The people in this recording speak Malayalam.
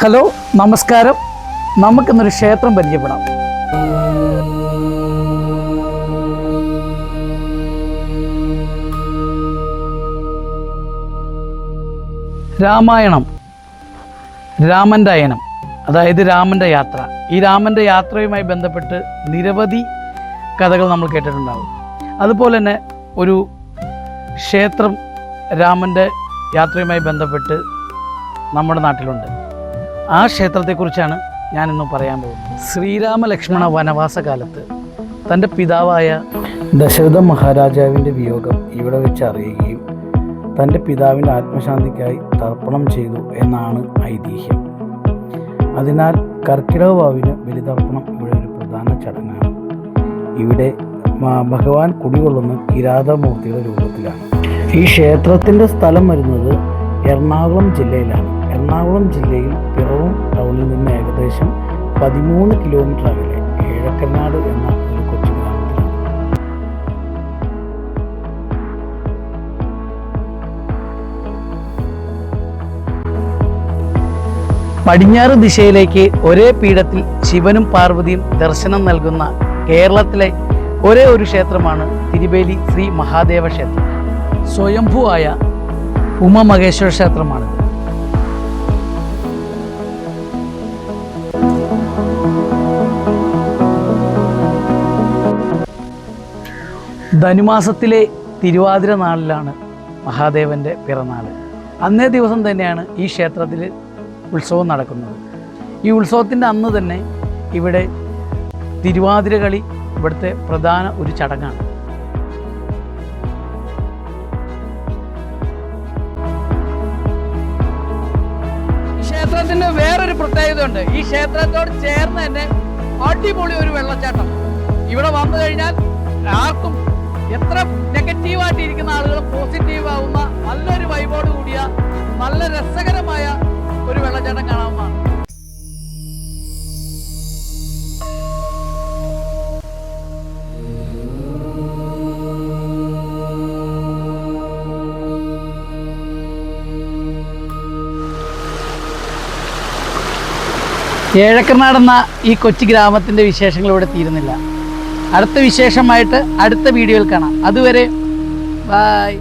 ഹലോ, നമസ്കാരം. നമുക്കിന്നൊരു ക്ഷേത്രം പരിചയപ്പെടാം. രാമായണം, രാമൻ്റെ അയനം, അതായത് രാമൻ്റെ യാത്ര. ഈ രാമൻ്റെ യാത്രയുമായി ബന്ധപ്പെട്ട് നിരവധി കഥകൾ നമ്മൾ കേട്ടിട്ടുണ്ടാകും. അതുപോലെ തന്നെ ഒരു ക്ഷേത്രം രാമൻ്റെ യാത്രയുമായി ബന്ധപ്പെട്ട് നമ്മുടെ നാട്ടിലുണ്ട്. ആ ക്ഷേത്രത്തെക്കുറിച്ചാണ് ഞാനിന്ന് പറയാൻ പോകുന്നത്. ശ്രീരാമ ലക്ഷ്മണ വനവാസ കാലത്ത് തൻ്റെ പിതാവായ ദശരഥ മഹാരാജാവിൻ്റെ വിയോഗം ഇവിടെ വെച്ച് അറിയുകയും തൻ്റെ പിതാവിൻ്റെ ആത്മശാന്തിക്കായി തർപ്പണം ചെയ്തു എന്നാണ് ഐതിഹ്യം. അതിനാൽ കർക്കിടക വാവിന് ബലിതർപ്പണം ഇവിടെ ഒരു പ്രധാന ചടങ്ങാണ്. ഇവിടെ ഭഗവാൻ കുടികൊള്ളുന്ന കിരാതമൂർത്തിയുടെ രൂപത്തിലാണ്. ഈ ക്ഷേത്രത്തിൻ്റെ സ്ഥലം വരുന്നത് എറണാകുളം ജില്ലയിലാണ്. എറണാകുളം ജില്ലയിൽ പിറവം ടൗണിൽ നിന്ന് ഏകദേശം 13 കിലോമീറ്റർ അകലെ ഏഴക്കനാട് എന്ന ഒരു കൊച്ചു ഗ്രാമത്തിലാണ്. പടിഞ്ഞാറ് ദിശയിലേക്ക് ഒരേ പീഠത്തിൽ ശിവനും പാർവതിയും ദർശനം നൽകുന്ന കേരളത്തിലെ ഒരേ ഒരു ക്ഷേത്രമാണ് തിരുവേലി ശ്രീ മഹാദേവ ക്ഷേത്രം. സ്വയംഭൂവായ ഉമാമഹേശ്വര ക്ഷേത്രമാണിത്. ധനുമാസത്തിലെ തിരുവാതിര നാളിലാണ് മഹാദേവൻ്റെ പിറന്നാൾ. അന്നേ ദിവസം തന്നെയാണ് ഈ ക്ഷേത്രത്തിൽ ഉത്സവം നടക്കുന്നത്. ഈ ഉത്സവത്തിൻ്റെ അന്ന് തന്നെ ഇവിടെ തിരുവാതിര കളി ഇവിടുത്തെ പ്രധാന ഒരു ചടങ്ങാണ്. ക്ഷേത്രത്തിന് വേറൊരു പ്രത്യേകത ഉണ്ട്. ഈ ക്ഷേത്രത്തോട് ചേർന്ന് തന്നെ അടിപൊളി ഒരു വെള്ളച്ചാട്ടം. ഇവിടെ വന്നു കഴിഞ്ഞാൽ ആർക്കും എത്ര നെഗറ്റീവായിട്ടിരിക്കുന്ന ആളുകൾ പോസിറ്റീവ് ആവുന്ന നല്ലൊരു വൈബോട് കൂടിയ നല്ല രസകരമായ ഒരു വെള്ളച്ചാട്ടം കാണാവുന്നതാണ്. ഏഴക്കനാടെന്ന ഈ കൊച്ചു ഗ്രാമത്തിൻ്റെ വിശേഷങ്ങൾ ഇവിടെ തീരുന്നില്ല. അടുത്ത വിശേഷമായിട്ട് അടുത്ത വീഡിയോയിൽ കാണാം. അതുവരെ ബൈ.